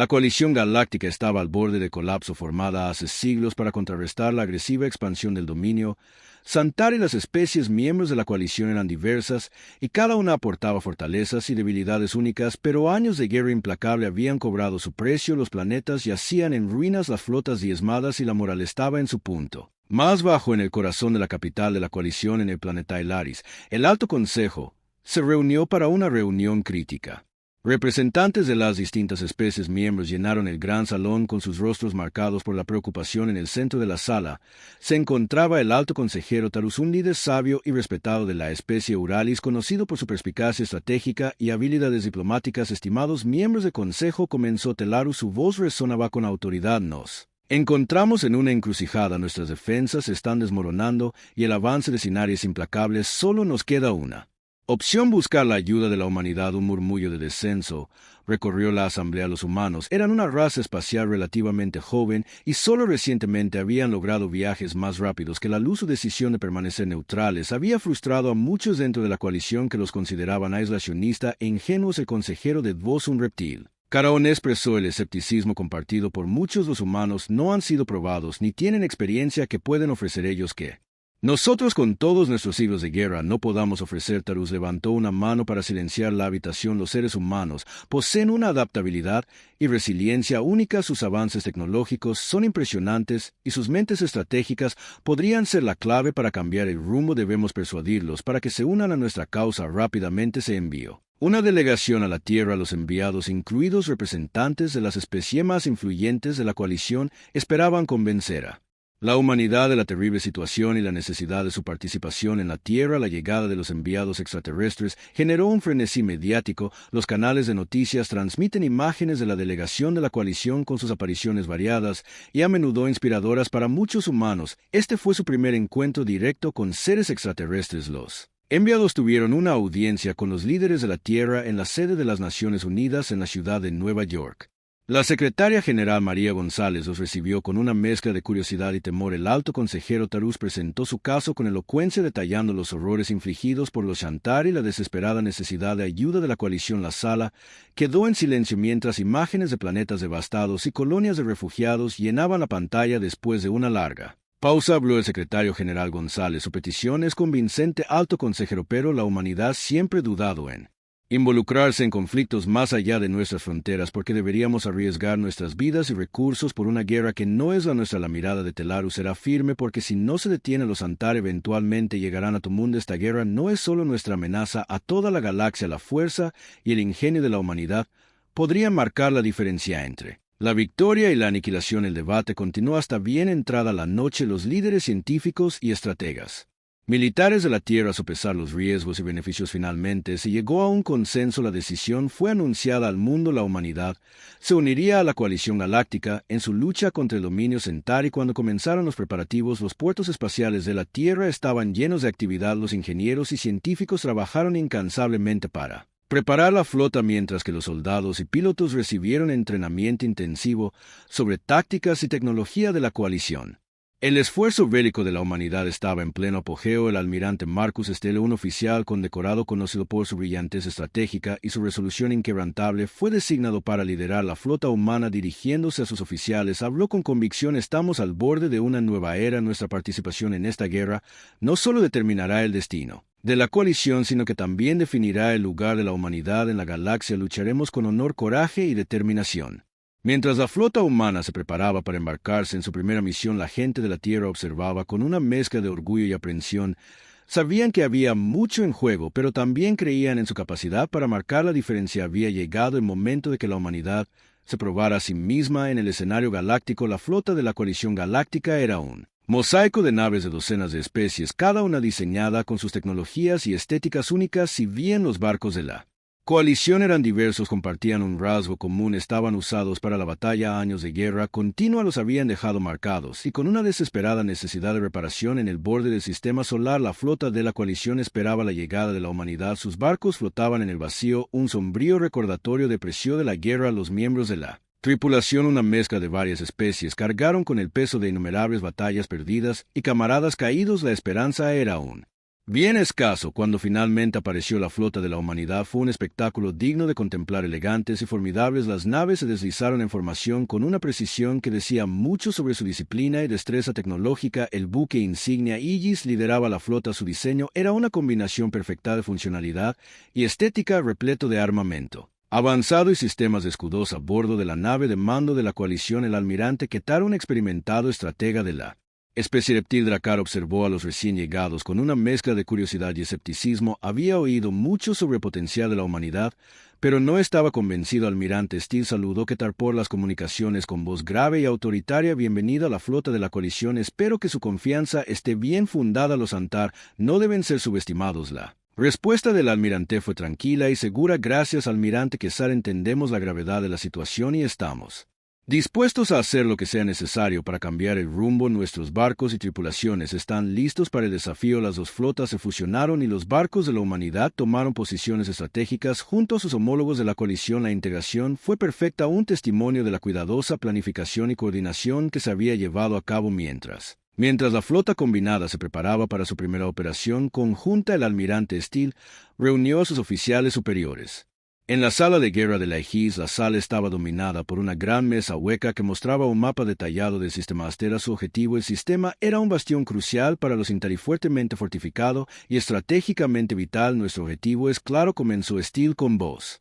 La coalición galáctica estaba al borde de colapso formada hace siglos para contrarrestar la agresiva expansión del dominio. Centauri y las especies miembros de la coalición eran diversas, y cada una aportaba fortalezas y debilidades únicas, pero años de guerra implacable habían cobrado su precio, los planetas yacían en ruinas, las flotas diezmadas y la moral estaba en su punto más bajo en el corazón de la capital de la coalición en el planeta Elaris. El Alto Consejo se reunió para una reunión crítica. Representantes de las distintas especies miembros llenaron el gran salón con sus rostros marcados por la preocupación. En el centro de la sala se encontraba el alto consejero Tarus, un líder sabio y respetado de la especie Uralis, conocido por su perspicacia estratégica y habilidades diplomáticas. Estimados miembros del consejo, comenzó Telarus, su voz resonaba con autoridad. Nos encontramos en una encrucijada, nuestras defensas se están desmoronando y el avance de Sinari es implacable. Solo nos queda una opción: buscar la ayuda de la humanidad. Un murmullo de descenso recorrió la asamblea. Los humanos eran una raza espacial relativamente joven y solo recientemente habían logrado viajes más rápidos que la luz. Su decisión de permanecer neutrales había frustrado a muchos dentro de la coalición que los consideraban aislacionista e ingenuos. El consejero de voz, un reptil Caraón, expresó el escepticismo compartido por muchos. Los humanos no han sido probados ni tienen experiencia que pueden ofrecer ellos que nosotros, con todos nuestros siglos de guerra, no podamos ofrecer. Tarus levantó una mano para silenciar la habitación. Los seres humanos poseen una adaptabilidad y resiliencia única. Sus avances tecnológicos son impresionantes y sus mentes estratégicas podrían ser la clave para cambiar el rumbo. Debemos persuadirlos para que se unan a nuestra causa. Rápidamente se envió una delegación a la Tierra. Los enviados, incluidos representantes de las especies más influyentes de la coalición, esperaban convencer a la humanidad de la terrible situación y la necesidad de su participación en la Tierra. La llegada de los enviados extraterrestres generó un frenesí mediático. Los canales de noticias transmiten imágenes de la delegación de la coalición con sus apariciones variadas y a menudo inspiradoras para muchos humanos. Este fue su primer encuentro directo con seres extraterrestres. Los enviados tuvieron una audiencia con los líderes de la Tierra en la sede de las Naciones Unidas en la ciudad de Nueva York. La secretaria general María González los recibió con una mezcla de curiosidad y temor. El alto consejero Tarus presentó su caso con elocuencia, detallando los horrores infligidos por los Centauri y la desesperada necesidad de ayuda de la coalición. La sala quedó en silencio mientras imágenes de planetas devastados y colonias de refugiados llenaban la pantalla. Después de una larga pausa habló el secretario general González. Su petición es convincente, alto consejero, pero la humanidad siempre ha dudado en involucrarse en conflictos más allá de nuestras fronteras. Porque deberíamos arriesgar nuestras vidas y recursos por una guerra que no es la nuestra? La mirada de Telarus será firme, porque si no se detiene los Centauri eventualmente llegarán a tu mundo. Esta guerra no es solo nuestra amenaza a toda la galaxia. La fuerza y el ingenio de la humanidad podrían marcar la diferencia entre la victoria y la aniquilación. El debate continuó hasta bien entrada la noche. Los líderes científicos y estrategas militares de la Tierra, a sopesar los riesgos y beneficios, finalmente se llegó a un consenso. La decisión fue anunciada al mundo. La humanidad se uniría a la coalición galáctica en su lucha contra el dominio Centauri. Cuando comenzaron los preparativos, los puertos espaciales de la Tierra estaban llenos de actividad. Los ingenieros y científicos trabajaron incansablemente para preparar la flota, mientras que los soldados y pilotos recibieron entrenamiento intensivo sobre tácticas y tecnología de la coalición. El esfuerzo bélico de la humanidad estaba en pleno apogeo. El almirante Marcus Stelle, un oficial condecorado conocido por su brillantez estratégica y su resolución inquebrantable, fue designado para liderar la flota humana. Dirigiéndose a sus oficiales, habló con convicción: estamos al borde de una nueva era. Nuestra participación en esta guerra no solo determinará el destino de la coalición, sino que también definirá el lugar de la humanidad en la galaxia. Lucharemos con honor, coraje y determinación. Mientras la flota humana se preparaba para embarcarse en su primera misión, la gente de la Tierra observaba con una mezcla de orgullo y aprensión. Sabían que había mucho en juego, pero también creían en su capacidad para marcar la diferencia. Había llegado el momento de que la humanidad se probara a sí misma en el escenario galáctico. La flota de la coalición galáctica era un mosaico de naves de docenas de especies, cada una diseñada con sus tecnologías y estéticas únicas. Si bien los barcos de la coalición eran diversos, compartían un rasgo común: estaban usados para la batalla. Años de guerra continua los habían dejado marcados, y con una desesperada necesidad de reparación en el borde del sistema solar, la flota de la coalición esperaba la llegada de la humanidad. Sus barcos flotaban en el vacío, un sombrío recordatorio de precio de la guerra. Los miembros de la tripulación, una mezcla de varias especies, cargaron con el peso de innumerables batallas perdidas y camaradas caídos. La esperanza era un Bien escaso, cuando finalmente apareció la flota de la humanidad, fue un espectáculo digno de contemplar. Elegantes y formidables, las naves se deslizaron en formación con una precisión que decía mucho sobre su disciplina y destreza tecnológica. El buque insignia Aegis lideraba la flota. Su diseño era una combinación perfecta de funcionalidad y estética, repleto de armamento avanzado y sistemas de escudos a bordo de la nave de mando de la coalición. El almirante Ketar, un experimentado estratega de la especie reptil Drakkar, observó a los recién llegados con una mezcla de curiosidad y escepticismo. Había oído mucho sobre el potencial de la humanidad, pero no estaba convencido. Almirante Steele saludó Ketar por las comunicaciones con voz grave y autoritaria. Bienvenida a la flota de la coalición. Espero que su confianza esté bien fundada. Los Antar no deben ser subestimados. La respuesta del almirante fue tranquila y segura. Gracias, almirante Kesar. Entendemos la gravedad de la situación y estamos dispuestos a hacer lo que sea necesario para cambiar el rumbo. Nuestros barcos y tripulaciones están listos para el desafío. Las dos flotas se fusionaron y los barcos de la humanidad tomaron posiciones estratégicas junto a sus homólogos de la coalición. La integración fue perfecta, un testimonio de la cuidadosa planificación y coordinación que se había llevado a cabo mientras la flota combinada se preparaba para su primera operación conjunta. El almirante Steele reunió a sus oficiales superiores en la sala de guerra de la Aegis. La sala estaba dominada por una gran mesa hueca que mostraba un mapa detallado del sistema Astera. Su objetivo: el sistema era un bastión crucial para los Centauri, fuertemente fortificado y estratégicamente vital. Nuestro objetivo es claro, comenzó Steele con voz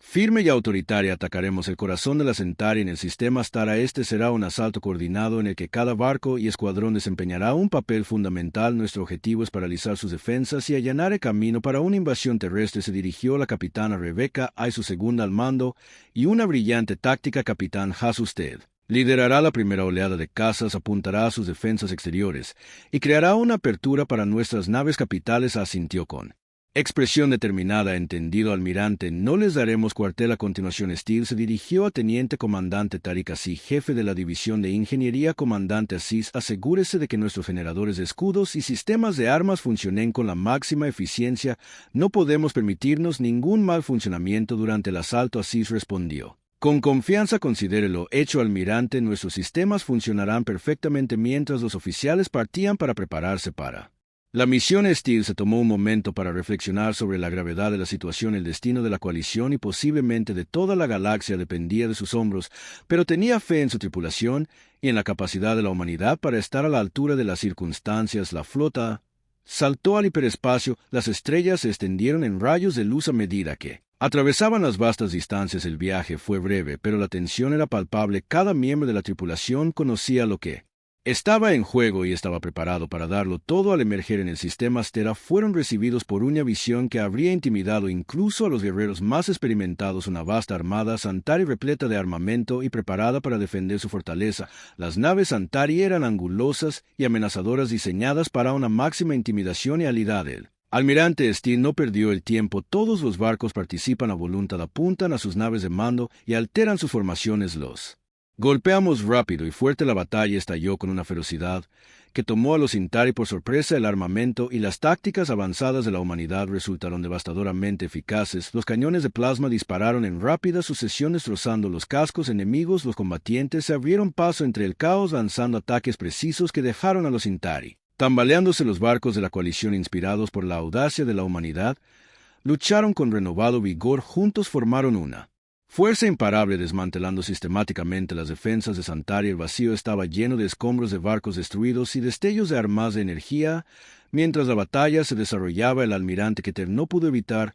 firme y autoritaria. Atacaremos el corazón de la Centauri en el sistema Astara. Este será un asalto coordinado en el que cada barco y escuadrón desempeñará un papel fundamental. Nuestro objetivo es paralizar sus defensas y allanar el camino para una invasión terrestre. Se dirigió la capitana Rebecca Ay, su segunda al mando, y una brillante táctica. Capitán Haas, usted liderará la primera oleada de cazas, apuntará a sus defensas exteriores y creará una apertura para nuestras naves capitales. Asintió con expresión determinada. Entendido, almirante. No les daremos cuartel. A continuación, Steele se dirigió a teniente comandante Tariq Aziz, jefe de la división de ingeniería. Comandante Aziz, asegúrese de que nuestros generadores de escudos y sistemas de armas funcionen con la máxima eficiencia. No podemos permitirnos ningún mal funcionamiento durante el asalto. Aziz respondió con confianza. Considérelo hecho, almirante. Nuestros sistemas funcionarán perfectamente. Mientras los oficiales partían para prepararse para la misión, Steele se tomó un momento para reflexionar sobre la gravedad de la situación. El destino de la coalición y posiblemente de toda la galaxia dependía de sus hombros, pero tenía fe en su tripulación y en la capacidad de la humanidad para estar a la altura de las circunstancias. La flota saltó al hiperespacio. Las estrellas se extendieron en rayos de luz a medida que atravesaban las vastas distancias. El viaje fue breve, pero la tensión era palpable. Cada miembro de la tripulación conocía lo que estaba en juego y estaba preparado para darlo todo. Al emerger en el sistema Astera, fueron recibidos por una visión que habría intimidado incluso a los guerreros más experimentados. Una vasta armada Centauri repleta de armamento y preparada para defender su fortaleza. Las naves Centauri eran angulosas y amenazadoras, diseñadas para una máxima intimidación y habilidad. El almirante Steele no perdió el tiempo. Todos los barcos participan a voluntad, apuntan a sus naves de mando y alteran sus formaciones. Los golpeamos rápido y fuerte. La batalla estalló con una ferocidad que tomó a los Centauri por sorpresa. El armamento y las tácticas avanzadas de la humanidad resultaron devastadoramente eficaces. Los cañones de plasma dispararon en rápida sucesión, destrozando los cascos enemigos. Los combatientes se abrieron paso entre el caos, lanzando ataques precisos que dejaron a los Centauri tambaleándose. Los barcos de la coalición, inspirados por la audacia de la humanidad, lucharon con renovado vigor. Juntos formaron una fuerza imparable, desmantelando sistemáticamente las defensas de Centauri. El vacío estaba lleno de escombros de barcos destruidos y destellos de armas de energía. Mientras la batalla se desarrollaba, el almirante Keter no pudo evitar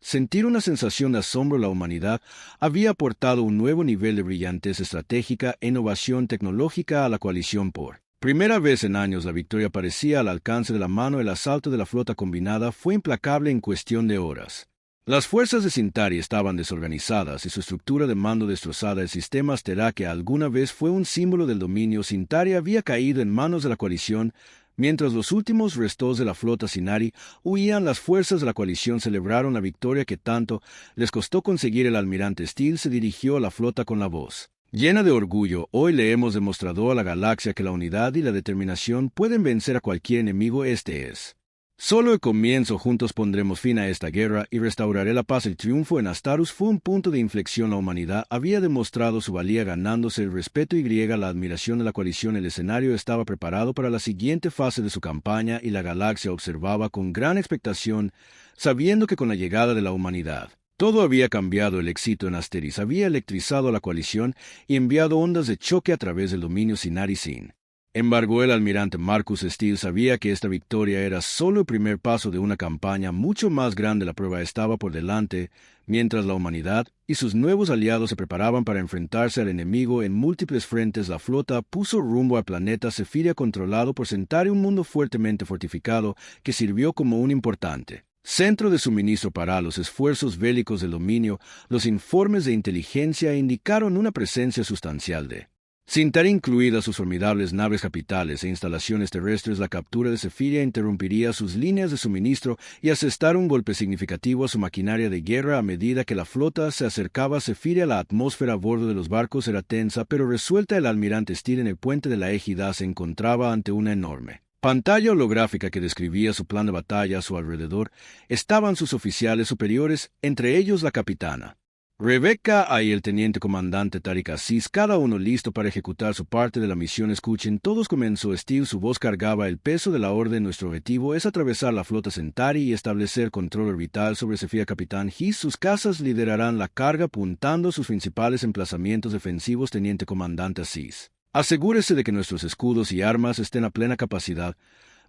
sentir una sensación de asombro. La humanidad había aportado un nuevo nivel de brillantez estratégica e innovación tecnológica a la coalición. Por primera vez en años, la victoria parecía al alcance de la mano. El asalto de la flota combinada fue implacable en cuestión de horas. Las fuerzas de Centauri estaban desorganizadas y su estructura de mando destrozada. El sistema Astera, que alguna vez fue un símbolo del dominio Centauri, había caído en manos de la coalición. Mientras los últimos restos de la flota Centauri huían, las fuerzas de la coalición celebraron la victoria que tanto les costó conseguir. El almirante Steele se dirigió a la flota con la voz llena de orgullo. Hoy le hemos demostrado a la galaxia que la unidad y la determinación pueden vencer a cualquier enemigo. Este es Solo el comienzo, juntos pondremos fin a esta guerra y restauraré la paz. El triunfo en Astarus fue un punto de inflexión. La humanidad había demostrado su valía ganándose el respeto y la admiración de la coalición. El escenario estaba preparado para la siguiente fase de su campaña y la galaxia observaba con gran expectación, sabiendo que con la llegada de la humanidad, todo había cambiado. El éxito en Asteris había electrizado a la coalición y enviado ondas de choque a través del dominio Sinari-Sin. Embargo, el almirante Marcus Steele sabía que esta victoria era solo el primer paso de una campaña mucho más grande. La prueba estaba por delante, mientras la humanidad y sus nuevos aliados se preparaban para enfrentarse al enemigo en múltiples frentes. La flota puso rumbo al planeta Zephyria, controlado por Centauri, un mundo fuertemente fortificado que sirvió como un importante centro de suministro para los esfuerzos bélicos del dominio. Los informes de inteligencia indicaron una presencia sustancial de Centauri, incluidas sus formidables naves capitales e instalaciones terrestres. La captura de Zephyria interrumpiría sus líneas de suministro y asestar un golpe significativo a su maquinaria de guerra. A medida que la flota se acercaba a Zephyria, la atmósfera a bordo de los barcos era tensa pero resuelta. El almirante Steele, en el puente de la égida, se encontraba ante una enorme pantalla holográfica que describía su plan de batalla. A su alrededor estaban sus oficiales superiores, entre ellos la capitana Rebecca y el teniente comandante Tariq Aziz, cada uno listo para ejecutar su parte de la misión. Escuchen todos, comenzó Steele. Su voz cargaba el peso de la orden. Nuestro objetivo es atravesar la flota Centauri y establecer control orbital sobre Zephyria. Capitán Hiss, sus cazas liderarán la carga, apuntando sus principales emplazamientos defensivos. Teniente comandante Aziz, asegúrese de que nuestros escudos y armas estén a plena capacidad.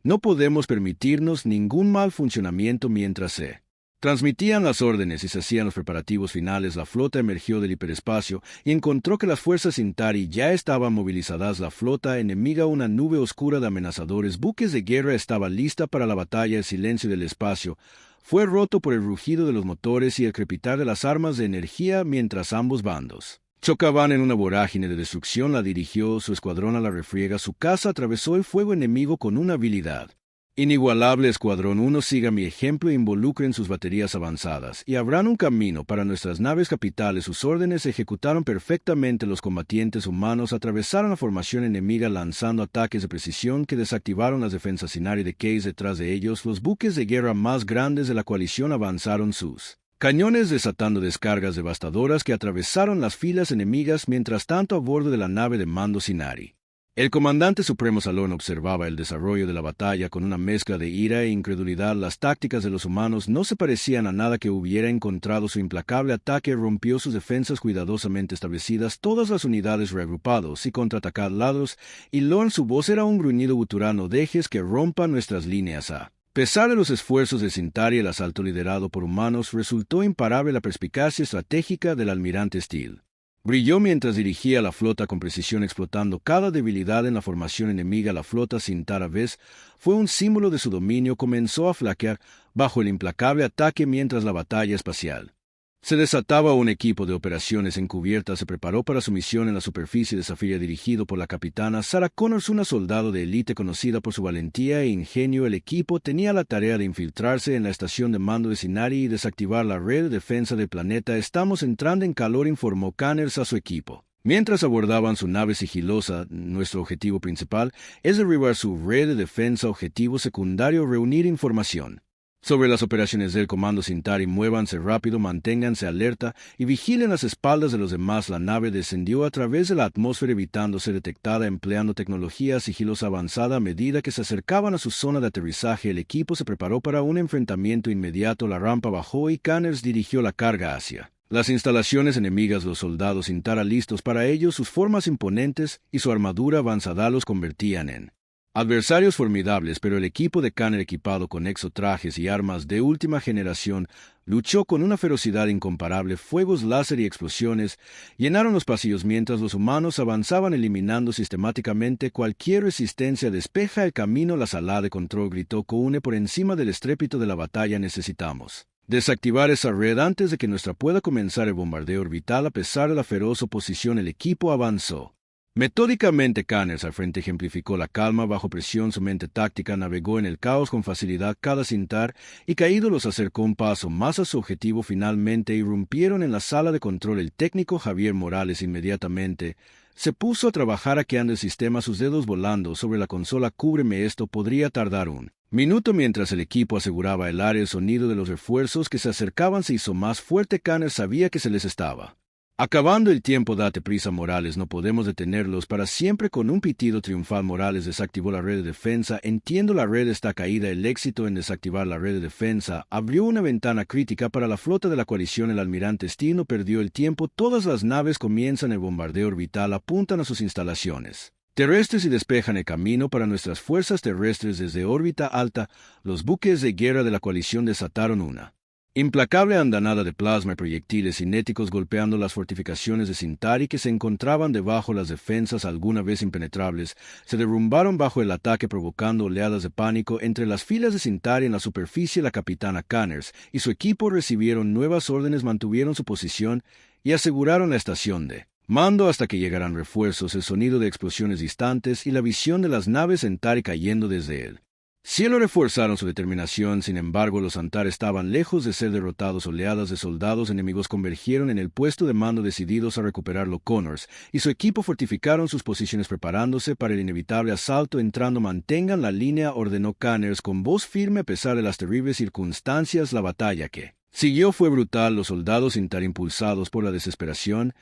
No podemos permitirnos ningún mal funcionamiento. Mientras se transmitían las órdenes y se hacían los preparativos finales, la flota emergió del hiperespacio y encontró que las fuerzas Centauri ya estaban movilizadas. La flota enemiga, una nube oscura de amenazadores buques de guerra, estaba lista para la batalla. El silencio del espacio fue roto por el rugido de los motores y el crepitar de las armas de energía mientras ambos bandos chocaban en una vorágine de destrucción. La dirigió su escuadrón a la refriega. Su caza atravesó el fuego enemigo con una habilidad inigualable. Escuadrón 1, siga mi ejemplo e involucren sus baterías avanzadas y abran un camino para nuestras naves capitales. Sus órdenes se ejecutaron perfectamente. Los combatientes humanos atravesaron la formación enemiga lanzando ataques de precisión que desactivaron las defensas Sinari de Case. Detrás de ellos, los buques de guerra más grandes de la coalición avanzaron sus cañones, desatando descargas devastadoras que atravesaron las filas enemigas. Mientras tanto, a bordo de la nave de mando Sinari, el comandante supremo Salón observaba el desarrollo de la batalla con una mezcla de ira e incredulidad. Las tácticas de los humanos no se parecían a nada que hubiera encontrado. Su implacable ataque rompió sus defensas cuidadosamente establecidas. Todas las unidades reagrupados y contraatacados, y Lorne, su voz era un gruñido gutural: no dejes que rompa nuestras líneas. A pesar de los esfuerzos de Centauri, el asalto liderado por humanos resultó imparable. La perspicacia estratégica del almirante Steele brilló mientras dirigía la flota con precisión, explotando cada debilidad en la formación enemiga. La flota Centauri fue un símbolo de su dominio. Comenzó a flaquear bajo el implacable ataque. Mientras la batalla espacial se desataba, un equipo de operaciones encubiertas se preparó para su misión en la superficie de Zephyria, dirigido por la capitana Sarah Connors, una soldado de élite conocida por su valentía e ingenio. El equipo tenía la tarea de infiltrarse en la estación de mando de Sinari y desactivar la red de defensa del planeta. Estamos entrando en calor, informó Connors a su equipo mientras abordaban su nave sigilosa. Nuestro objetivo principal es derribar su red de defensa. Objetivo secundario: reunir información sobre las operaciones del comando Centauri. Muévanse rápido, manténganse alerta y vigilen las espaldas de los demás. La nave descendió a través de la atmósfera, evitando ser detectada, empleando tecnología sigilosa avanzada. A medida que se acercaban a su zona de aterrizaje, el equipo se preparó para un enfrentamiento inmediato. La rampa bajó y Connors dirigió la carga hacia las instalaciones enemigas. Los soldados Centauri listos para ello, sus formas imponentes y su armadura avanzada los convertían en adversarios formidables, pero el equipo de Connors, equipado con exotrajes y armas de última generación, luchó con una ferocidad incomparable. Fuegos láser y explosiones llenaron los pasillos mientras los humanos avanzaban, eliminando sistemáticamente cualquier resistencia. Despeja el camino. La sala de control gritó Koune por encima del estrépito de la batalla: necesitamos desactivar esa red antes de que nuestra pueda comenzar el bombardeo orbital. A pesar de la feroz oposición, el equipo avanzó metódicamente. Connors al frente ejemplificó la calma bajo presión. Su mente táctica navegó en el caos con facilidad. Cada Centauri y caído los acercó un paso más a su objetivo. Finalmente irrumpieron en la sala de control. El técnico Javier Morales inmediatamente se puso a trabajar hackeando el sistema, sus dedos volando sobre la consola. Cúbreme, esto podría tardar un Minuto mientras el equipo aseguraba el área, el sonido de los refuerzos que se acercaban se hizo más fuerte. Connor sabía que se les estaba acabando el tiempo. Date prisa, Morales, no podemos detenerlos para siempre. Con un pitido triunfal, Morales desactivó la red de defensa. Entiendo, la red está caída. El éxito en desactivar la red de defensa abrió una ventana crítica para la flota de la coalición. El almirante Steele no perdió el tiempo. Todas las naves comienzan el bombardeo orbital, apuntan a sus instalaciones terrestres y despejan el camino para nuestras fuerzas terrestres desde órbita alta. Los buques de guerra de la coalición desataron una implacable andanada de plasma y proyectiles cinéticos golpeando las fortificaciones de Centauri que se encontraban debajo. Las defensas, alguna vez impenetrables, se derrumbaron bajo el ataque, provocando oleadas de pánico entre las filas de Centauri. En la superficie, la capitana Connors y su equipo recibieron nuevas órdenes, mantuvieron su posición y aseguraron la estación de mando hasta que llegaran refuerzos. El sonido de explosiones distantes y la visión de las naves Centauri cayendo desde él cielo reforzaron su determinación. Sin embargo, los Centauri estaban lejos de ser derrotados. Oleadas de soldados enemigos convergieron en el puesto de mando, decididos a recuperarlo. Connors y su equipo fortificaron sus posiciones, preparándose para el inevitable asalto. Entrando, mantengan la línea, ordenó Connors con voz firme. A pesar de las terribles circunstancias, la batalla que siguió fue brutal. Los soldados Centauri, impulsados por la desesperación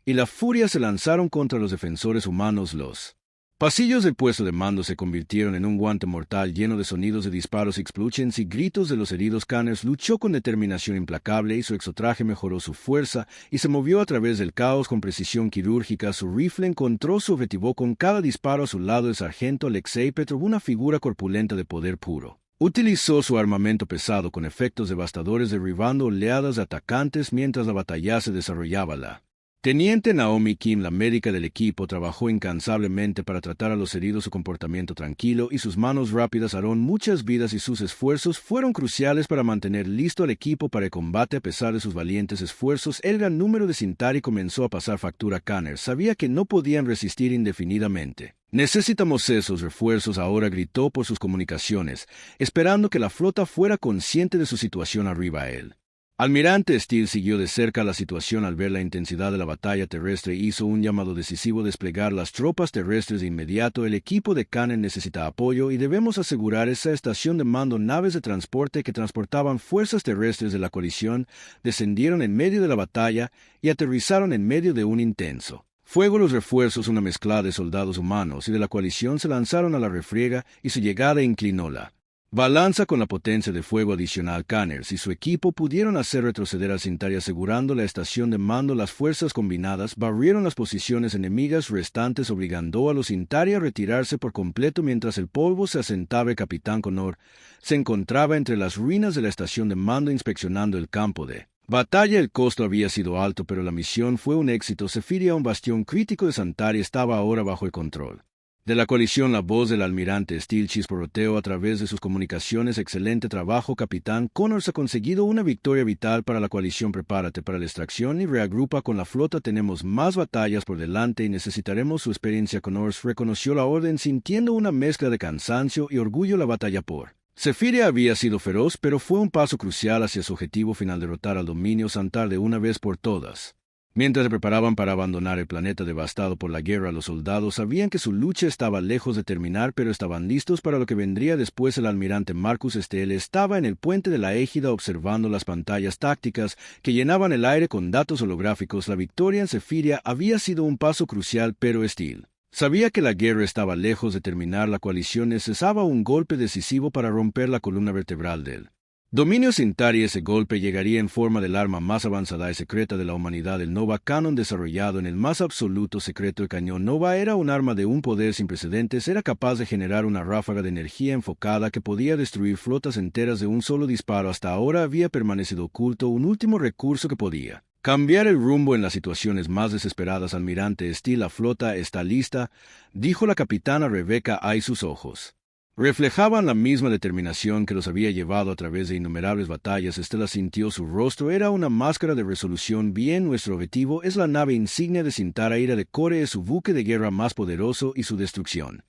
y la furia, se lanzaron contra los defensores humanos. Los pasillos del puesto de mando se convirtieron en un guante mortal lleno de sonidos de disparos, explosiones y gritos de los heridos. Connors luchó con determinación implacable y su exotraje mejoró su fuerza y se movió a través del caos con precisión quirúrgica. Su rifle encontró su objetivo con cada disparo. A su lado, el sargento Alexei Petrov, una figura corpulenta de poder puro, utilizó su armamento pesado con efectos devastadores, derribando oleadas de atacantes mientras la batalla se desarrollaba. La teniente Naomi Kim, la médica del equipo, trabajó incansablemente para tratar a los heridos. Su comportamiento tranquilo y sus manos rápidas salvaron muchas vidas y sus esfuerzos fueron cruciales para mantener listo al equipo para el combate. A pesar de sus valientes esfuerzos, el gran número de Centauri comenzó a pasar factura. Connors sabía que no podían resistir indefinidamente. Necesitamos esos refuerzos ahora, gritó por sus comunicaciones, esperando que la flota fuera consciente de su situación arriba. Él Almirante Steele siguió de cerca la situación. Al ver la intensidad de la batalla terrestre, hizo un llamado decisivo: desplegar las tropas terrestres de inmediato. El equipo de Connors necesita apoyo y debemos asegurar esa estación de mando. Naves de transporte que transportaban fuerzas terrestres de la coalición descendieron en medio de la batalla y aterrizaron en medio de un intenso fuego. Los refuerzos, una mezcla de soldados humanos y de la coalición, se lanzaron a la refriega y su llegada inclinó la balanza con la potencia de fuego adicional. Connors y su equipo pudieron hacer retroceder al Centauri, asegurando la estación de mando. Las fuerzas combinadas barrieron las posiciones enemigas restantes, obligando a los Centauri a retirarse por completo. Mientras el polvo se asentaba, el capitán Connor se encontraba entre las ruinas de la estación de mando inspeccionando el campo de batalla. El costo había sido alto, pero la misión fue un éxito. Sefiria, un bastión crítico de Centauri, estaba ahora bajo el control de la coalición. La voz del almirante Steele chisporroteó a través de sus comunicaciones: excelente trabajo, capitán. Connors ha conseguido una victoria vital para la coalición. Prepárate para la extracción y reagrupa con la flota. Tenemos más batallas por delante y necesitaremos su experiencia. Connors reconoció la orden, sintiendo una mezcla de cansancio y orgullo. La batalla por Sefiria había sido feroz, pero fue un paso crucial hacia su objetivo final: derrotar al dominio Centauri de una vez por todas. Mientras se preparaban para abandonar el planeta devastado por la guerra, los soldados sabían que su lucha estaba lejos de terminar, pero estaban listos para lo que vendría después. El almirante Marcus Steele estaba en el puente de la égida observando las pantallas tácticas que llenaban el aire con datos holográficos. La victoria en Sefiria había sido un paso crucial, pero Steele sabía que la guerra estaba lejos de terminar. La coalición necesitaba un golpe decisivo para romper la columna vertebral del dominio Centauri. Ese golpe llegaría en forma del arma más avanzada y secreta de la humanidad, el Nova Cannon, desarrollado en el más absoluto secreto. El cañón Nova era un arma de un poder sin precedentes. Era capaz de generar una ráfaga de energía enfocada que podía destruir flotas enteras de un solo disparo. Hasta ahora había permanecido oculto un último recurso que podía cambiar el rumbo en las situaciones más desesperadas. Almirante Steele, la flota está lista, dijo la capitana Rebecca Ay. Sus ojos reflejaban la misma determinación que los había llevado a través de innumerables batallas. Estela sintió su rostro. Era una máscara de resolución. Bien, nuestro objetivo es la nave insignia de Centauri. Ira de Core es su buque de guerra más poderoso y su destrucción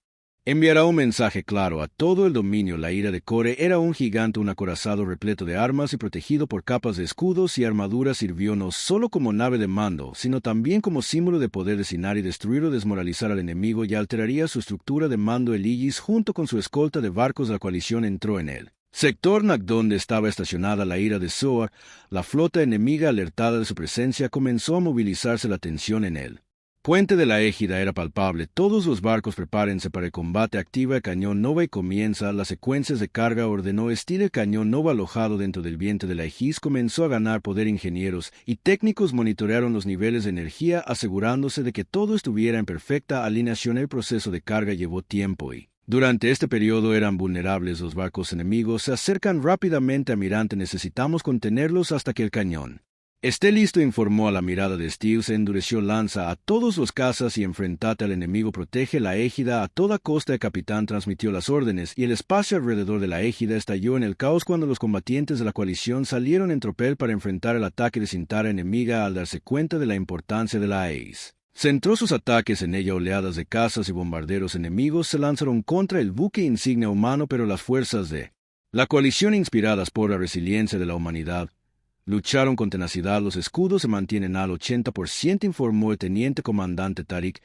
Enviará un mensaje claro a todo el dominio. La ira de Core era un gigante, un acorazado repleto de armas y protegido por capas de escudos y armaduras. Sirvió no solo como nave de mando, sino también como símbolo de poder designar y destruir o desmoralizar al enemigo, y alteraría su estructura de mando. El Aegis, junto con su escolta de barcos de la coalición, entró en él. Sector Nak, donde estaba estacionada la ira de Zoar, la flota enemiga, alertada de su presencia, comenzó a movilizarse. La tensión en él. Puente de la égida era palpable. Todos los barcos, prepárense para el combate. Activa el cañón Nova y comienza las secuencias de carga. Ordenó Steele. El cañón Nova, alojado dentro del vientre de la Aegis, comenzó a ganar poder. Ingenieros y técnicos monitorearon los niveles de energía, asegurándose de que todo estuviera en perfecta alineación. El proceso de carga llevó tiempo y durante este periodo eran vulnerables. Los barcos enemigos se acercan rápidamente. Almirante, necesitamos contenerlos hasta que el cañón esté listo, informó. A la mirada de Steele se endureció. Lanza a todos los cazas y enfrentate al enemigo. Protege la égida a toda costa. El capitán transmitió las órdenes y el espacio alrededor de la égida estalló en el caos cuando los combatientes de la coalición salieron en tropel para enfrentar el ataque de Sintara enemiga. Al darse cuenta de la importancia de la Aegis, centró sus ataques en ella. Oleadas de cazas y bombarderos enemigos se lanzaron contra el buque insignia humano, pero las fuerzas de la coalición, inspiradas por la resiliencia de la humanidad, lucharon con tenacidad. Los escudos se mantienen al 80%, informó el teniente comandante Tariq.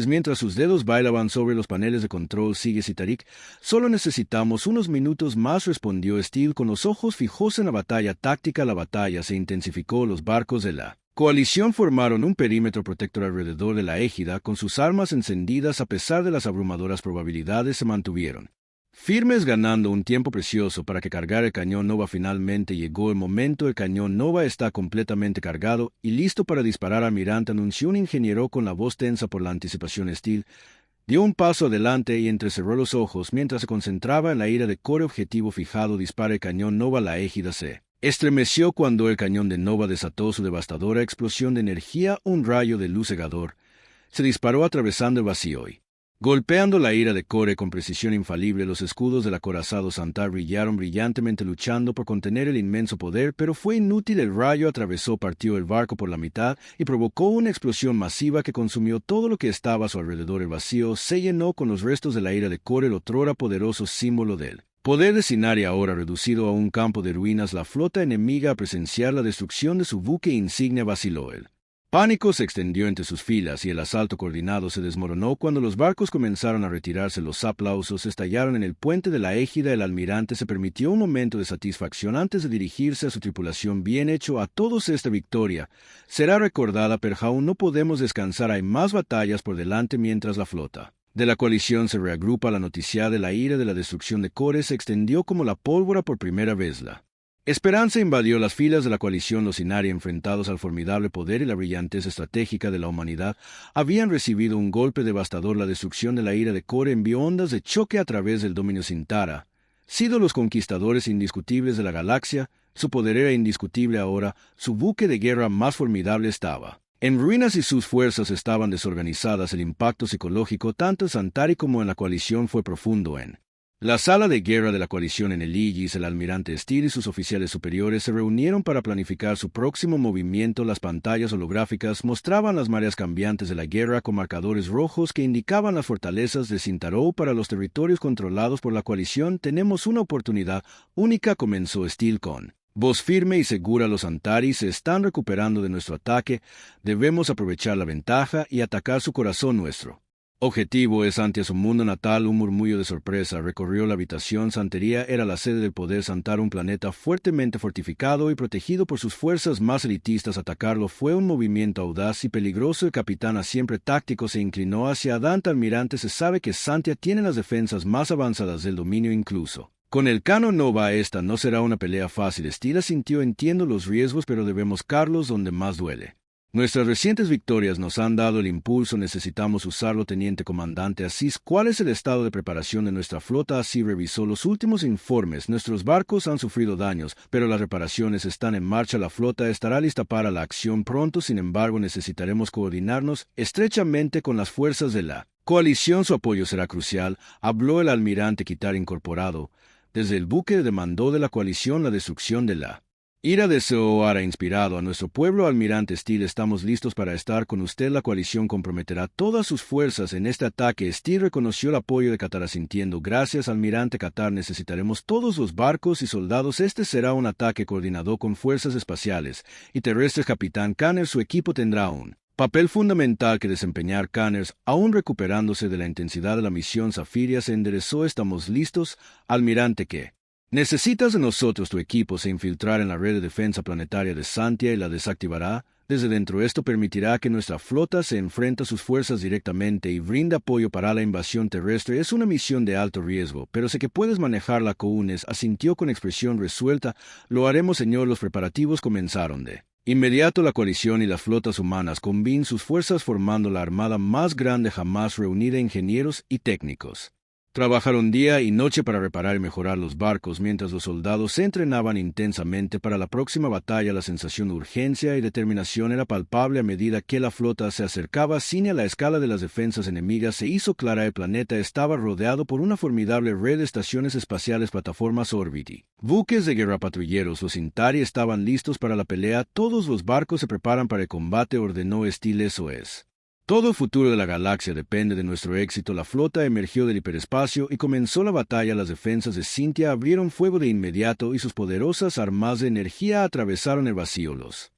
Mientras sus dedos bailaban sobre los paneles de control. Sigue, y Tariq. Solo necesitamos unos minutos más, respondió Steele, con los ojos fijos en la batalla táctica. La batalla se intensificó. Los barcos de la coalición formaron un perímetro protector alrededor de la égida. Con sus armas encendidas, a pesar de las abrumadoras probabilidades, se mantuvieron firmes, ganando un tiempo precioso para que cargara el cañón Nova. Finalmente llegó el momento. El cañón Nova está completamente cargado y listo para disparar. Almirante, anunció un ingeniero con la voz tensa por la anticipación. Steele dio un paso adelante y entrecerró los ojos mientras se concentraba en la ira de Core. Objetivo fijado. Dispara el cañón Nova. La égida se estremeció cuando el cañón de Nova desató su devastadora explosión de energía. Un rayo de luz cegador se disparó atravesando el vacío y golpeando la ira de Core con precisión infalible. Los escudos del acorazado Santar brillaron brillantemente, luchando por contener el inmenso poder, pero fue inútil. El rayo atravesó, partió el barco por la mitad y provocó una explosión masiva que consumió todo lo que estaba a su alrededor. El vacío se llenó con los restos de la ira de Core, el otrora poderoso símbolo del poder de Sinari, ahora reducido a un campo de ruinas. La flota enemiga, a presenciar la destrucción de su buque insignia, vaciló. El pánico se extendió entre sus filas y el asalto coordinado se desmoronó cuando los barcos comenzaron a retirarse. Los aplausos estallaron en el puente de la égida. El almirante se permitió un momento de satisfacción antes de dirigirse a su tripulación. Bien hecho a todos. Esta victoria será recordada, pero aún no podemos descansar. Hay más batallas por delante. Mientras la flota de la coalición se reagrupa, la noticia de la ira de la destrucción de Core se extendió como la pólvora por primera vez. La esperanza invadió las filas de la coalición. Los Inari, enfrentados al formidable poder y la brillantez estratégica de la humanidad, habían recibido un golpe devastador. La destrucción de la ira de Core envió ondas de choque a través del dominio Sintara. Sido los conquistadores indiscutibles de la galaxia, su poder era indiscutible ahora. Su buque de guerra más formidable estaba en ruinas y sus fuerzas estaban desorganizadas. El impacto psicológico, tanto en Santari como en la coalición, fue profundo. En la sala de guerra de la coalición en el Aegis, el almirante Steele y sus oficiales superiores se reunieron para planificar su próximo movimiento. Las pantallas holográficas mostraban las mareas cambiantes de la guerra con marcadores rojos que indicaban las fortalezas de Sintarou para los territorios controlados por la coalición. Tenemos una oportunidad única, comenzó Steele con voz firme y segura. Los Antares se están recuperando de nuestro ataque. Debemos aprovechar la ventaja y atacar su corazón. Nuestro objetivo es ante su mundo natal. Un murmullo de sorpresa recorrió la habitación. Santería era la sede del poder. Santar, un planeta fuertemente fortificado y protegido por sus fuerzas más elitistas. Atacarlo fue un movimiento audaz y peligroso. El capitán, siempre táctico, se inclinó hacia Adante. Almirante, se sabe que Santia tiene las defensas más avanzadas del dominio. Incluso con el canon Nova, esta no será una pelea fácil. Steele sintió: entiendo los riesgos, pero debemos carlos donde más duele. Nuestras recientes victorias nos han dado el impulso. Necesitamos usarlo, teniente comandante Asís. ¿Cuál es el estado de preparación de nuestra flota? Así revisó los últimos informes. Nuestros barcos han sufrido daños, pero las reparaciones están en marcha. La flota estará lista para la acción pronto. Sin embargo, necesitaremos coordinarnos estrechamente con las fuerzas de la coalición. Su apoyo será crucial, habló el almirante Kitar incorporado. Desde el buque demandó de la coalición la destrucción de la Ira deseó ha inspirado a nuestro pueblo, almirante Steele. Estamos listos para estar con usted. La coalición comprometerá todas sus fuerzas en este ataque. Steele reconoció el apoyo de Qatar asintiendo. Gracias, almirante Qatar. Necesitaremos todos los barcos y soldados. Este será un ataque coordinado con fuerzas espaciales y terrestres. Capitán Canners, su equipo tendrá un papel fundamental que desempeñar. Canners, aún recuperándose de la intensidad de la misión Safiria, se enderezó. Estamos listos, almirante. ¿Qué necesitas de nosotros? Tu equipo se infiltrará en la red de defensa planetaria de Santia y la desactivará desde dentro. Esto permitirá que nuestra flota se enfrente a sus fuerzas directamente y brinda apoyo para la invasión terrestre. Es una misión de alto riesgo, pero sé que puedes manejarla. Counes asintió con expresión resuelta. Lo haremos, señor. Los preparativos comenzaron de inmediato. La coalición y las flotas humanas combinan sus fuerzas formando la armada más grande jamás reunida. Ingenieros y técnicos trabajaron día y noche para reparar y mejorar los barcos, mientras los soldados se entrenaban intensamente para la próxima batalla. La sensación de urgencia y determinación era palpable a medida que la flota se acercaba. Cine a la escala de las defensas enemigas se hizo clara. El planeta estaba rodeado por una formidable red de estaciones espaciales, plataformas Orbiti, buques de guerra, patrulleros. Los Centauri estaban listos para la pelea. Todos los barcos se preparan para el combate, ordenó Steele. Eso es. Todo el futuro de la galaxia depende de nuestro éxito. La flota emergió del hiperespacio y comenzó la batalla. Las defensas de Cintia abrieron fuego de inmediato y sus poderosas armas de energía atravesaron el vacío. Los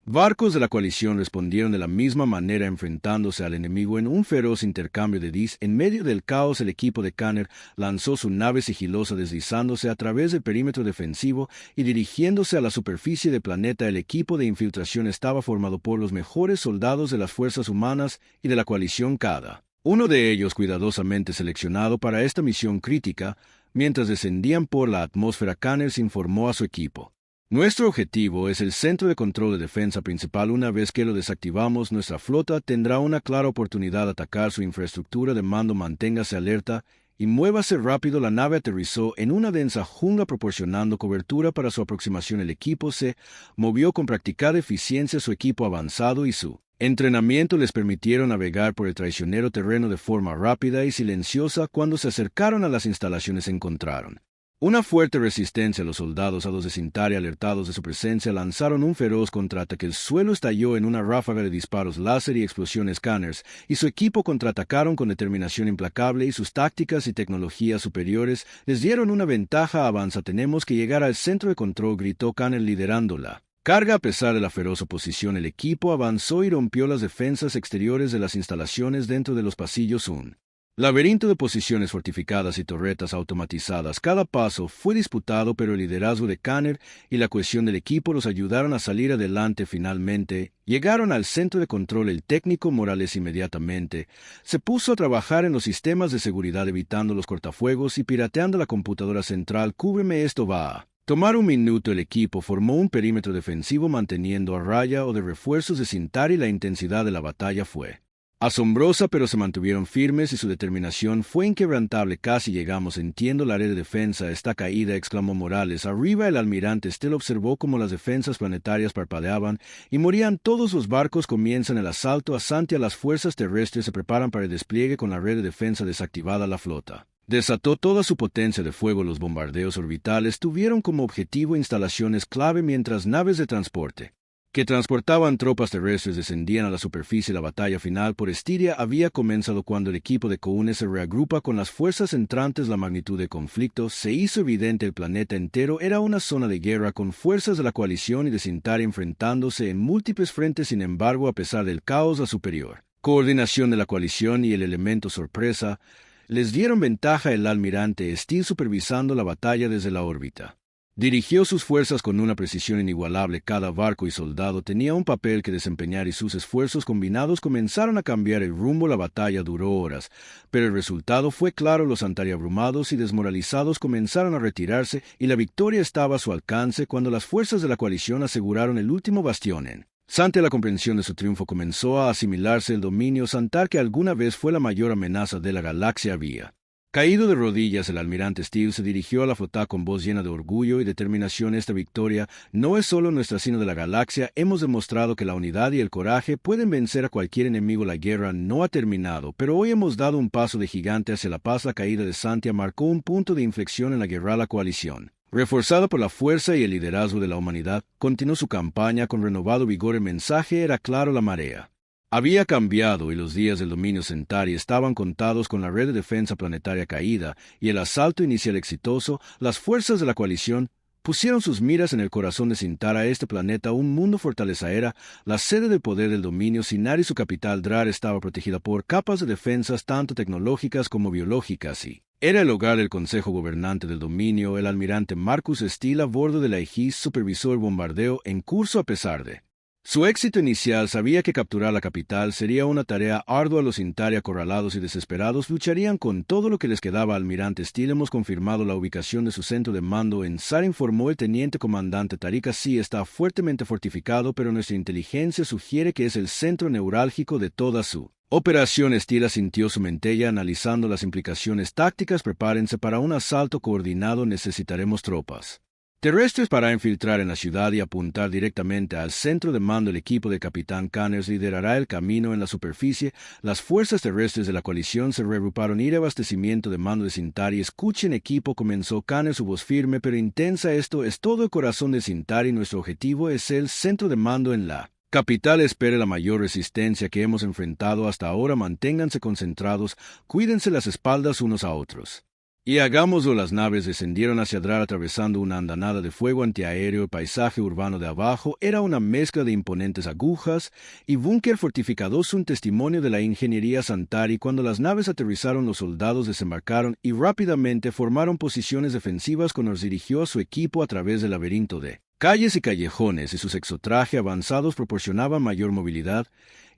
barcos de la coalición respondieron de la misma manera, enfrentándose al enemigo en un feroz intercambio de dis. En medio del caos, el equipo de Canner lanzó su nave sigilosa, deslizándose a través del perímetro defensivo y dirigiéndose a la superficie del planeta. El equipo de infiltración estaba formado por los mejores soldados de las fuerzas humanas y de la coalición, cada uno de ellos cuidadosamente seleccionado para esta misión crítica. Mientras descendían por la atmósfera, Canner informó a su equipo: nuestro objetivo es el centro de control de defensa principal. Una vez que lo desactivamos, nuestra flota tendrá una clara oportunidad de atacar su infraestructura de mando. Manténgase alerta y muévase rápido. La nave aterrizó en una densa jungla, proporcionando cobertura para su aproximación. El equipo se movió con practicada eficiencia. Su equipo avanzado y su entrenamiento les permitieron navegar por el traicionero terreno de forma rápida y silenciosa. Cuando se acercaron a las instalaciones, encontraron una fuerte resistencia. Los soldados a los de Centauri, alertados de su presencia, lanzaron un feroz contraataque. El suelo estalló en una ráfaga de disparos láser y explosiones. Canners y su equipo contraatacaron con determinación implacable, y sus tácticas y tecnologías superiores les dieron una ventaja. Avanza, tenemos que llegar al centro de control, gritó Canner liderándola carga. A pesar de la feroz oposición, el equipo avanzó y rompió las defensas exteriores de las instalaciones. Dentro de los pasillos, un laberinto de posiciones fortificadas y torretas automatizadas. Cada paso fue disputado, pero el liderazgo de Canner y la cohesión del equipo los ayudaron a salir adelante. Finalmente, llegaron al centro de control. El técnico Morales inmediatamente se puso a trabajar en los sistemas de seguridad, evitando los cortafuegos y pirateando la computadora central. Cúbreme, esto va a tomar un minuto. El equipo formó un perímetro defensivo manteniendo a raya o de refuerzos de Centauri. La intensidad de la batalla fue asombrosa, pero se mantuvieron firmes y su determinación fue inquebrantable. Casi llegamos. Entiendo, la red de defensa está caída, exclamó Morales. Arriba, el almirante Steele observó cómo las defensas planetarias parpadeaban y morían. Todos los barcos comienzan el asalto a Santia. Las fuerzas terrestres se preparan para el despliegue. Con la red de defensa desactivada, la flota desató toda su potencia de fuego. Los bombardeos orbitales tuvieron como objetivo instalaciones clave, mientras naves de transporte que transportaban tropas terrestres descendían a la superficie. La batalla final por Estiria había comenzado cuando el equipo de Counes se reagrupa con las fuerzas entrantes. La magnitud del conflicto se hizo evidente. El planeta entero era una zona de guerra, con fuerzas de la coalición y de Centauri enfrentándose en múltiples frentes. Sin embargo, a pesar del caos, la superior coordinación de la coalición y el elemento sorpresa les dieron ventaja. El almirante Steele, supervisando la batalla desde la órbita, dirigió sus fuerzas con una precisión inigualable. Cada barco y soldado tenía un papel que desempeñar y sus esfuerzos combinados comenzaron a cambiar el rumbo. La batalla duró horas, pero el resultado fue claro. Los Centauri, abrumados y desmoralizados, comenzaron a retirarse y la victoria estaba a su alcance cuando las fuerzas de la coalición aseguraron el último bastión en Santia. La comprensión de su triunfo comenzó a asimilarse. El dominio Centauri, que alguna vez fue la mayor amenaza de la galaxia, había Caído de rodillas, el almirante Steele se dirigió a la flota con voz llena de orgullo y determinación. Esta victoria no es solo nuestra, sino de la galaxia. Hemos demostrado que la unidad y el coraje pueden vencer a cualquier enemigo. La guerra no ha terminado, pero hoy hemos dado un paso de gigante hacia la paz. La caída de Santia marcó un punto de inflexión en la guerra. La coalición, reforzada por la fuerza y el liderazgo de la humanidad, continuó su campaña con renovado vigor. El mensaje era claro: la marea había cambiado y los días del dominio Centauri estaban contados. Con la red de defensa planetaria caída y el asalto inicial exitoso, las fuerzas de la coalición pusieron sus miras en el corazón de Cintara. Este planeta, un mundo fortaleza, era la sede del poder del dominio. Cinar y su capital Drar estaba protegida por capas de defensas tanto tecnológicas como biológicas y era el hogar del Consejo Gobernante del Dominio. El almirante Marcus Steele, a bordo de la Aegis, supervisó el bombardeo en curso. A pesar de su éxito inicial, sabía que capturar la capital sería una tarea ardua. Los Centauri, acorralados y desesperados, lucharían con todo lo que les quedaba. Almirante Steele: hemos confirmado la ubicación de su centro de mando en Sar, informó el teniente comandante Tariq. Sí, está fuertemente fortificado, pero nuestra inteligencia sugiere que es el centro neurálgico de toda su operación. Steele asintió su mentella, analizando las implicaciones tácticas. Prepárense para un asalto coordinado. Necesitaremos tropas terrestres para infiltrar en la ciudad y apuntar directamente al centro de mando. El equipo de Capitán Canners liderará el camino en la superficie. Las fuerzas terrestres de la coalición se reagruparon. Ir abastecimiento de mando de Centauri. Escuchen, equipo, comenzó Canners, su voz firme pero intensa. Esto es todo el corazón de Centauri. Nuestro objetivo es el centro de mando en la capital. Espere la mayor resistencia que hemos enfrentado hasta ahora. Manténganse concentrados, cuídense las espaldas unos a otros y hagámoslo. Las naves descendieron hacia Drar atravesando una andanada de fuego antiaéreo. El paisaje urbano de abajo era una mezcla de imponentes agujas y búnker fortificados, un testimonio de la ingeniería Centauri. Cuando las naves aterrizaron, los soldados desembarcaron y rápidamente formaron posiciones defensivas. Connor dirigió a su equipo a través del laberinto de calles y callejones, y sus exotrajes avanzados proporcionaban mayor movilidad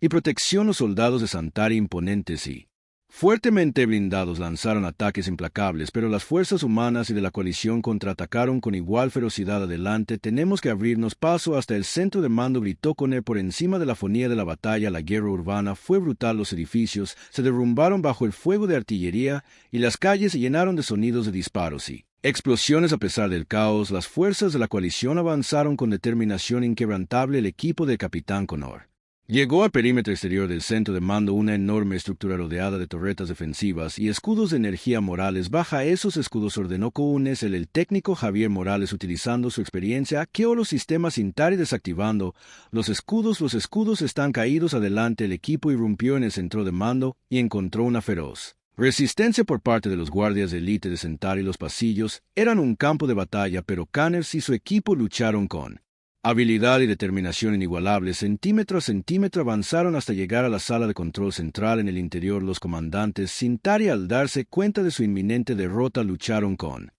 y protección. Los soldados de Centauri, imponentes y fuertemente blindados, lanzaron ataques implacables, pero las fuerzas humanas y de la coalición contraatacaron con igual ferocidad. Adelante, tenemos que abrirnos paso hasta el centro de mando, gritó Connor por encima de la fonía de la batalla. La guerra urbana fue brutal. Los edificios se derrumbaron bajo el fuego de artillería y las calles se llenaron de sonidos de disparos y explosiones. A pesar del caos, las fuerzas de la coalición avanzaron con determinación inquebrantable. El equipo del Capitán Connor llegó al perímetro exterior del centro de mando, una enorme estructura rodeada de torretas defensivas y escudos de energía. Morales, baja esos escudos, ordenó Counes, el técnico Javier Morales, utilizando su experiencia. Hackeó los sistemas Centauri desactivando los escudos. Los escudos están caídos. Adelante, el equipo irrumpió en el centro de mando y encontró una feroz resistencia por parte de los guardias de élite de Centauri. Los pasillos eran un campo de batalla, pero Canners y su equipo lucharon con habilidad y determinación inigualables. Centímetro a centímetro avanzaron hasta llegar a la sala de control central. En el interior, los comandantes Centauri, al darse cuenta de su inminente derrota, lucharon con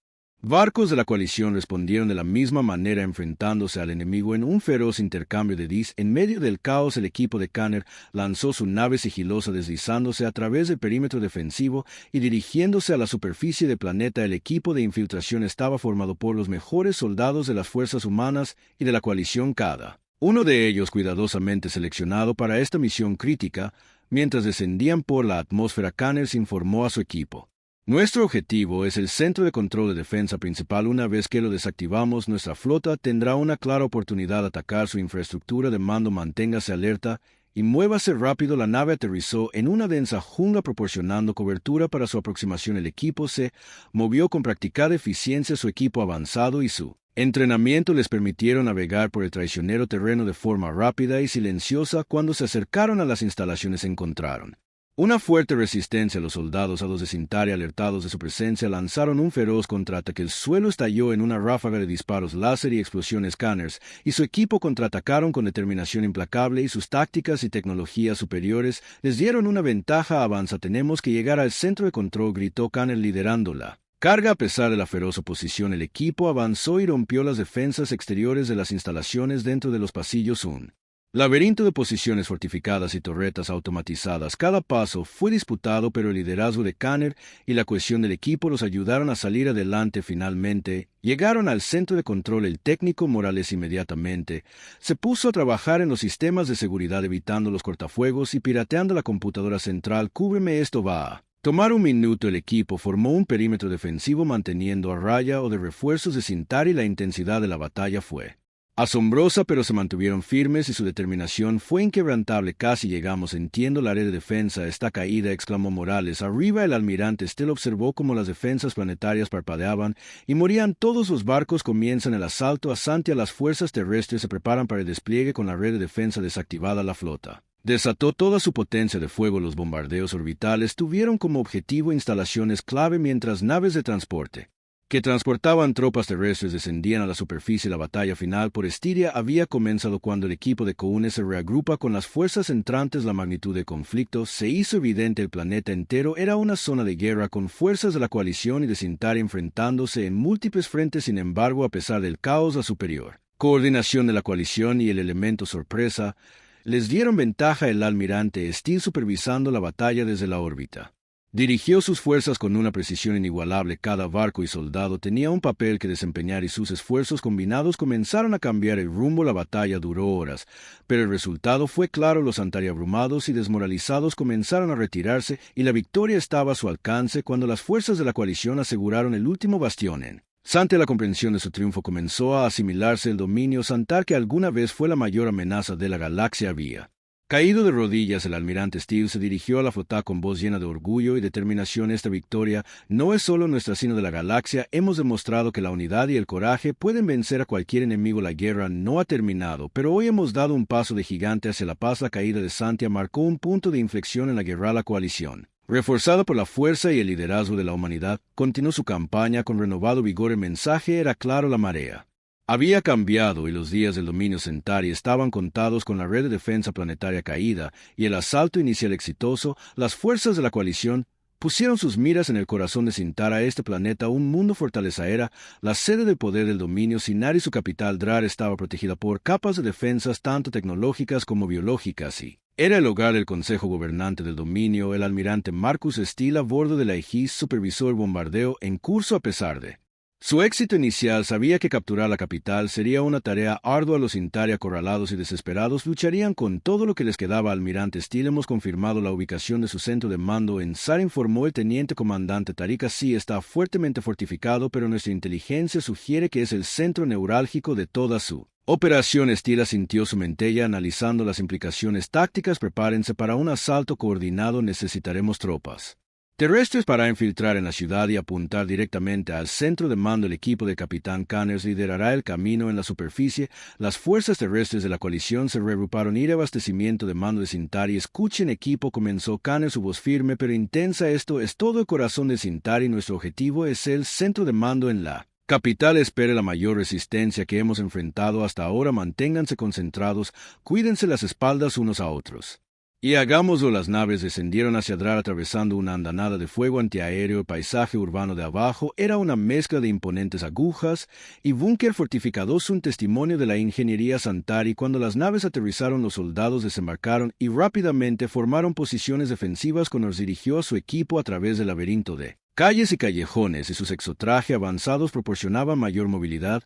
barcos de la coalición. Respondieron de la misma manera, enfrentándose al enemigo en un feroz intercambio de dis. En medio del caos, el equipo de Canner lanzó su nave sigilosa, deslizándose a través del perímetro defensivo y dirigiéndose a la superficie del planeta. El equipo de infiltración estaba formado por los mejores soldados de las fuerzas humanas y de la coalición, cada uno de ellos cuidadosamente seleccionado para esta misión crítica. Mientras descendían por la atmósfera, Canner informó a su equipo: nuestro objetivo es el centro de control de defensa principal. Una vez que lo desactivamos, nuestra flota tendrá una clara oportunidad de atacar su infraestructura de mando. Manténgase alerta y muévase rápido. La nave aterrizó en una densa jungla, proporcionando cobertura para su aproximación. El equipo se movió con practicada eficiencia. Su equipo avanzado y su entrenamiento les permitieron navegar por el traicionero terreno de forma rápida y silenciosa. Cuando se acercaron a las instalaciones, encontraron una fuerte resistencia. Los soldados de Centauri, alertados de su presencia, lanzaron un feroz contraataque. El suelo estalló en una ráfaga de disparos láser y explosiones. Canners y su equipo contraatacaron con determinación implacable, y sus tácticas y tecnologías superiores les dieron una ventaja. Avanza, tenemos que llegar al centro de control, gritó Canner, liderándola carga. A pesar de la feroz oposición, el equipo avanzó y rompió las defensas exteriores de las instalaciones. Dentro de los pasillos, un laberinto de posiciones fortificadas y torretas automatizadas. Cada paso fue disputado, pero el liderazgo de Canner y la cohesión del equipo los ayudaron a salir adelante. Finalmente, llegaron al centro de control. El técnico Morales inmediatamente se puso a trabajar en los sistemas de seguridad, evitando los cortafuegos y pirateando la computadora central. Cúbreme, esto va a Tomar un minuto, el equipo formó un perímetro defensivo manteniendo a raya o de refuerzos de Cintari. La intensidad de la batalla fue asombrosa, pero se mantuvieron firmes y su determinación fue inquebrantable. Casi llegamos, entiendo, la red de defensa está caída, exclamó Morales. Arriba el almirante Steele observó cómo las defensas planetarias parpadeaban y morían todos los barcos. Comienzan el asalto a Santia. Las fuerzas terrestres se preparan para el despliegue con la red de defensa desactivada. La flota desató toda su potencia de fuego. Los bombardeos orbitales tuvieron como objetivo instalaciones clave mientras naves de transporte que transportaban tropas terrestres descendían a la superficie. La batalla final por Estiria había comenzado cuando el equipo de Coune se reagrupa con las fuerzas entrantes. La magnitud del conflicto se hizo evidente. El planeta entero era una zona de guerra con fuerzas de la coalición y de Cintari enfrentándose en múltiples frentes. Sin embargo, a pesar del caos, la superior coordinación de la coalición y el elemento sorpresa les dieron ventaja. El almirante Steele, supervisando la batalla desde la órbita, dirigió sus fuerzas con una precisión inigualable. Cada barco y soldado tenía un papel que desempeñar y sus esfuerzos combinados comenzaron a cambiar el rumbo. La batalla duró horas, pero el resultado fue claro. Los Cintari, abrumados y desmoralizados, comenzaron a retirarse y la victoria estaba a su alcance cuando las fuerzas de la coalición aseguraron el último bastión en Santia. La comprensión de su triunfo comenzó a asimilarse. El dominio Santar, que alguna vez fue la mayor amenaza de la galaxia, había caído de rodillas. El almirante Steele se dirigió a la flota con voz llena de orgullo y determinación. Esta victoria no es solo nuestra, sino de la galaxia. Hemos demostrado que la unidad y el coraje pueden vencer a cualquier enemigo. La guerra no ha terminado, pero hoy hemos dado un paso de gigante hacia la paz. La caída de Santia marcó un punto de inflexión en la guerra. La coalición, reforzada por la fuerza y el liderazgo de la humanidad, continuó su campaña con renovado vigor. El mensaje era claro: la marea había cambiado y los días del dominio Cintari estaban contados. Con la red de defensa planetaria caída y el asalto inicial exitoso, las fuerzas de la coalición pusieron sus miras en el corazón de Cintara. Este planeta, un mundo fortaleza, era la sede del poder del dominio. Cinar y su capital Drar estaba protegida por capas de defensas tanto tecnológicas como biológicas y era el hogar del Consejo Gobernante del Dominio. El almirante Marcus Steele, a bordo de la Aegis, supervisó el bombardeo en curso. A pesar de su éxito inicial, sabía que capturar la capital sería una tarea ardua. Los Cintari, acorralados y desesperados, lucharían con todo lo que les quedaba. Almirante Steele, hemos confirmado la ubicación de su centro de mando en Sar, informó el teniente comandante Tariq. Sí, está fuertemente fortificado, pero nuestra inteligencia sugiere que es el centro neurálgico de toda su operación. Steele sintió su mentella analizando las implicaciones tácticas. Prepárense para un asalto coordinado. Necesitaremos tropas terrestres para infiltrar en la ciudad y apuntar directamente al centro de mando. El equipo de Capitán Canners liderará el camino en la superficie. Las fuerzas terrestres de la coalición se reagruparon. Ir abastecimiento de mando de Cintari. Escuchen, equipo, comenzó Canners, su voz firme pero intensa. Esto es todo el corazón de Cintari. Nuestro objetivo es el centro de mando en la capital. Espere la mayor resistencia que hemos enfrentado hasta ahora. Manténganse concentrados, cuídense las espaldas unos a otros y hagámoslo. Las naves descendieron hacia Drar atravesando una andanada de fuego antiaéreo. El paisaje urbano de abajo era una mezcla de imponentes agujas y búnker fortificados, un testimonio de la ingeniería Cintari. Cuando las naves aterrizaron, los soldados desembarcaron y rápidamente formaron posiciones defensivas. Connors dirigió a su equipo a través del laberinto de calles y callejones, y sus exotraje avanzados proporcionaban mayor movilidad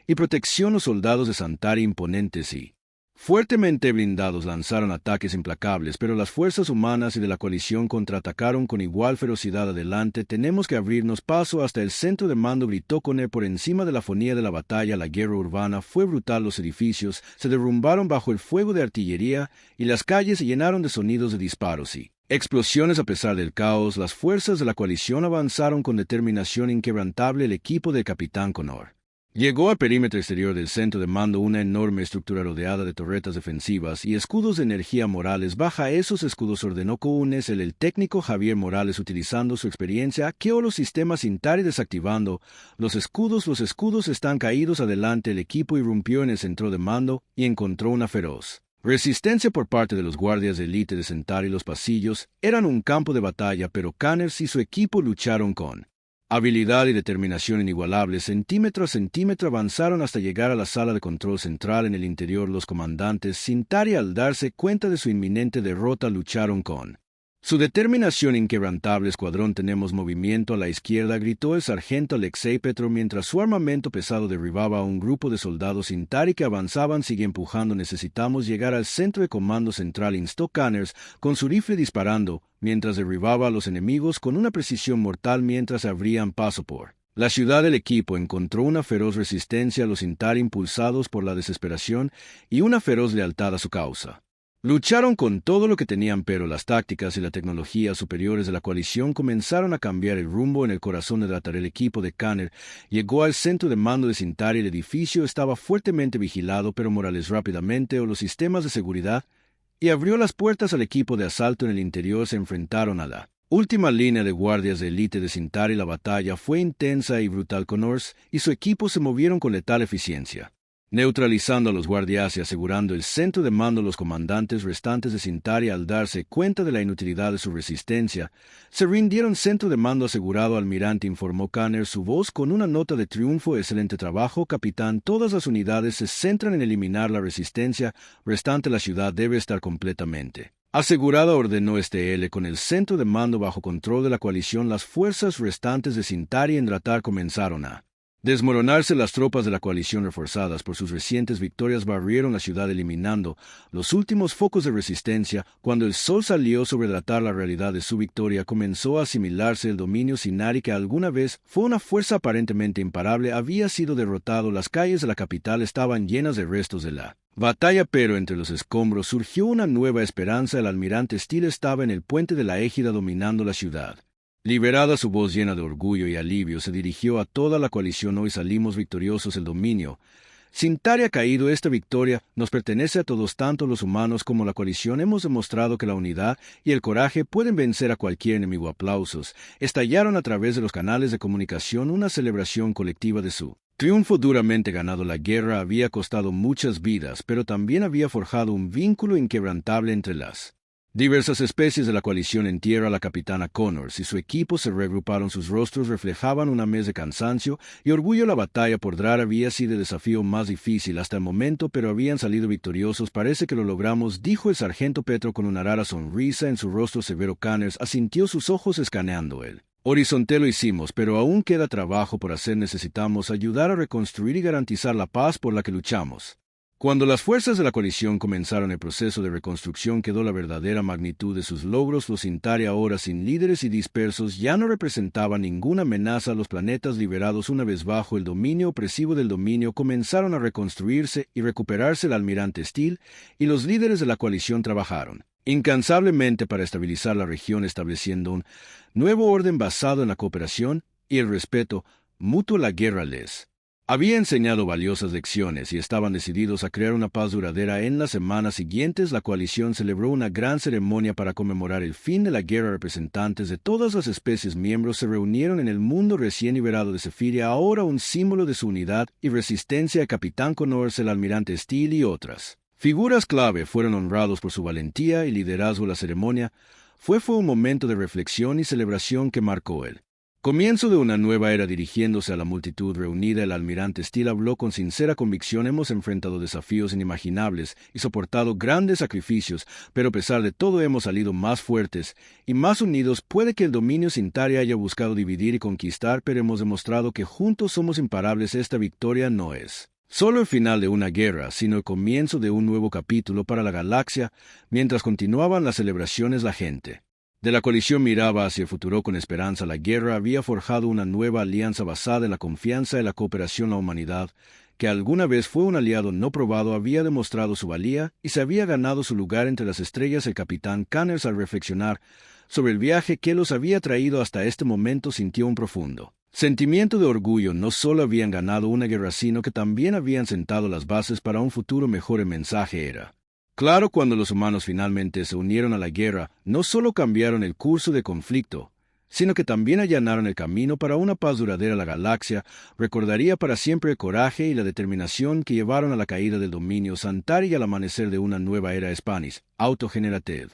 y protección. Los soldados de Cintari, imponentes y fuertemente blindados, lanzaron ataques implacables, pero las fuerzas humanas y de la coalición contraatacaron con igual ferocidad. Adelante, tenemos que abrirnos paso hasta el centro de mando, gritó Conner por encima de la fonía de la batalla. La guerra urbana fue brutal. Los edificios se derrumbaron bajo el fuego de artillería y las calles se llenaron de sonidos de disparos y explosiones. A pesar del caos, las fuerzas de la coalición avanzaron con determinación inquebrantable. El equipo del Capitán Connor llegó al perímetro exterior del centro de mando, una enorme estructura rodeada de torretas defensivas y escudos de energía. Morales, baja esos escudos, ordenó Counes. El técnico Javier Morales, utilizando su experiencia, hackeó los sistemas Cintari desactivando los escudos. Los escudos están caídos. Adelante, el equipo irrumpió en el centro de mando y encontró una feroz resistencia por parte de los guardias de élite de Cintari. Los pasillos eran un campo de batalla, pero Canners y su equipo lucharon con habilidad y determinación inigualables. Centímetro a centímetro avanzaron hasta llegar a la sala de control central. En el interior, los comandantes Cintari, al darse cuenta de su inminente derrota, lucharon con Su determinación inquebrantable escuadrón tenemos movimiento a la izquierda, gritó el sargento Alexei Petrov mientras su armamento pesado derribaba a un grupo de soldados Cintari que avanzaban. Sigue empujando, necesitamos llegar al centro de comando central, instó Connors con su rifle disparando, mientras derribaba a los enemigos con una precisión mortal mientras abrían paso por la ciudad. El equipo encontró una feroz resistencia a los Cintari impulsados por la desesperación y una feroz lealtad a su causa. Lucharon con todo lo que tenían, pero las tácticas y la tecnología superiores de la coalición comenzaron a cambiar el rumbo en el corazón de Datar. El equipo de Connor llegó al centro de mando de Cintari. El edificio estaba fuertemente vigilado, pero Morales rápidamente los sistemas de seguridad y abrió las puertas al equipo de asalto. En el interior se enfrentaron a la última línea de guardias de élite de Cintari. La batalla fue intensa y brutal. Connors y su equipo se movieron con letal eficiencia, neutralizando a los guardias y asegurando el centro de mando. Los comandantes restantes de Cintari, al darse cuenta de la inutilidad de su resistencia, se rindieron. Centro de mando asegurado, almirante, informó Connor, su voz con una nota de triunfo. Excelente trabajo, capitán. Todas las unidades se centran en eliminar la resistencia restante. La ciudad debe estar completamente asegurada, ordenó L. Con el centro de mando bajo control de la coalición, las fuerzas restantes de Cintari en Datar comenzaron a desmoronarse. Las tropas de la coalición, reforzadas por sus recientes victorias, barrieron la ciudad eliminando los últimos focos de resistencia. Cuando el sol salió sobre Datar, la realidad de su victoria comenzó a asimilarse. El dominio Cintari, que alguna vez fue una fuerza aparentemente imparable, había sido derrotado. Las calles de la capital estaban llenas de restos de la batalla, pero entre los escombros surgió una nueva esperanza. El almirante Steele estaba en el puente de la égida dominando la ciudad. Liberada, su voz llena de orgullo y alivio se dirigió a toda la coalición. Hoy salimos victoriosos. El dominio Cintari ha caído. Esta victoria nos pertenece a todos, tanto los humanos como la coalición. Hemos demostrado que la unidad y el coraje pueden vencer a cualquier enemigo. Aplausos estallaron a través de los canales de comunicación, una celebración colectiva de su triunfo duramente ganado. La guerra había costado muchas vidas, pero también había forjado un vínculo inquebrantable entre las diversas especies de la coalición. En tierra, la capitana Connors y su equipo se reagruparon. Sus rostros reflejaban una mez de cansancio y orgullo. La batalla por Dar había sido el desafío más difícil hasta el momento, pero habían salido victoriosos. Parece que lo logramos, dijo el sargento Petro con una rara sonrisa en su rostro severo. Connors asintió, sus ojos escaneando el horizonte. Lo hicimos, pero aún queda trabajo por hacer. Necesitamos ayudar a reconstruir y garantizar la paz por la que luchamos. Cuando las fuerzas de la coalición comenzaron el proceso de reconstrucción, quedó la verdadera magnitud de sus logros. Los Cintari, ahora sin líderes y dispersos, ya no representaban ninguna amenaza. Los planetas liberados una vez bajo el dominio opresivo del dominio comenzaron a reconstruirse y recuperarse. El almirante Steele y los líderes de la coalición trabajaron incansablemente para estabilizar la región, estableciendo un nuevo orden basado en la cooperación y el respeto mutuo. La guerra les había enseñado valiosas lecciones y estaban decididos a crear una paz duradera. En las semanas siguientes, la coalición celebró una gran ceremonia para conmemorar el fin de la guerra. Representantes de todas las especies miembros se reunieron en el mundo recién liberado de Zephyria, ahora un símbolo de su unidad y resistencia. El capitán Connors, el almirante Steele y otras figuras clave fueron honrados por su valentía y liderazgo. La ceremonia fue un momento de reflexión y celebración que marcó el comienzo de una nueva era. Dirigiéndose a la multitud reunida, el almirante Steele habló con sincera convicción. Hemos enfrentado desafíos inimaginables y soportado grandes sacrificios, pero a pesar de todo hemos salido más fuertes y más unidos. Puede que el dominio Cintari haya buscado dividir y conquistar, pero hemos demostrado que juntos somos imparables. Esta victoria no es solo el final de una guerra, sino el comienzo de un nuevo capítulo para la galaxia. Mientras continuaban las celebraciones, la gente de la coalición miraba hacia el futuro con esperanza. La guerra había forjado una nueva alianza basada en la confianza y la cooperación. La humanidad, que alguna vez fue un aliado no probado, había demostrado su valía y se había ganado su lugar entre las estrellas. El capitán Connors, al reflexionar sobre el viaje que los había traído hasta este momento, sintió un profundo sentimiento de orgullo. No solo habían ganado una guerra, sino que también habían sentado las bases para un futuro mejor. El mensaje era claro. Cuando los humanos finalmente se unieron a la guerra, no solo cambiaron el curso del conflicto, sino que también allanaron el camino para una paz duradera. La galaxia recordaría para siempre el coraje y la determinación que llevaron a la caída del dominio Cintari y al amanecer de una nueva era Hispanis autogenerative.